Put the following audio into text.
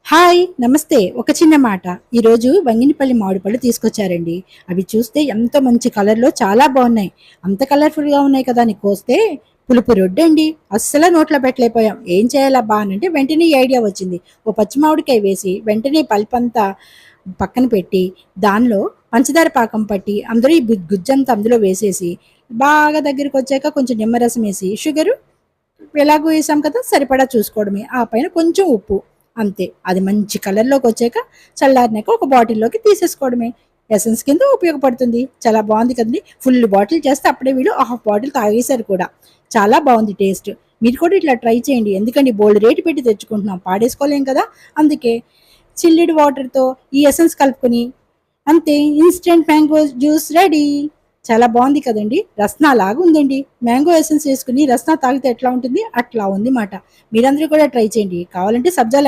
Hi నమస్తే. ఒక చిన్న మాట. ఈరోజు బంగినపల్లి మామిడిపళ్ళు తీసుకొచ్చారండి. అవి చూస్తే ఎంతో మంచి కలర్‌లో చాలా బావున్నాయి. అంత కలర్‌ఫుల్‌గా ఉన్నాయి కదా అని కోస్తే పులుపు రొడ్డండి. అస్సల నోట్లో పెట్టలేకపోయాం. ఏం చేయాలబ్బా అనంటే వెంటనే ఈ ఐడియా వచ్చింది. ఓ పచ్చి మామిడికాయ వేసి వెంటనే పల్పంతా పక్కన పెట్టి దానిలో పంచదార పాకం పట్టి అందరూ ఈ గుజ్జంతా అందులో వేసేసి బాగా దగ్గరికొచ్చాక కొంచెం నిమ్మరసం ఏసి షుగరు ఎలాగో వేసాం కదా సరిపడా చూసుకోవడమే. ఆ పైన కొంచెం ఉప్పు అంతే. అది మంచి కలర్‌లోకి వచ్చాక చల్లారినాక ఒక బాటిల్‌లోకి తీసేసుకోవడమే. ఎసెన్స్ కింద ఉపయోగపడుతుంది. చాలా బావుంది కదండీ! ఫుల్ బాటిల్ చేస్తే అప్పుడే వీళ్ళు హాఫ్ బాటిల్ తాగేశారు కూడా. చాలా బావుంది టేస్ట్. మీరు కూడా ఇట్లా ట్రై చేయండి. ఎందుకంటే బోలెడు రేటు పెట్టి తెచ్చుకుంటున్నాం. పాడేసుకోలేం కదా! అందుకే చిల్లుడ్ వాటర్‌తో ఈ ఎసెన్స్ కలుపుకొని అంతే ఇన్‌స్టంట్ మ్యాంగో జ్యూస్ రెడీ. చాలా బావుంది కదండీ! రస్నాలాగా ఉందండి. మ్యాంగో ఎసెన్స్ ఏసుకొని రస్నా తాగితే ఎట్లా ఉంటుంది? అట్లా ఉంది మాట. మీరందరూ కూడా ట్రై చేయండి. కావాలంటే సబ్జా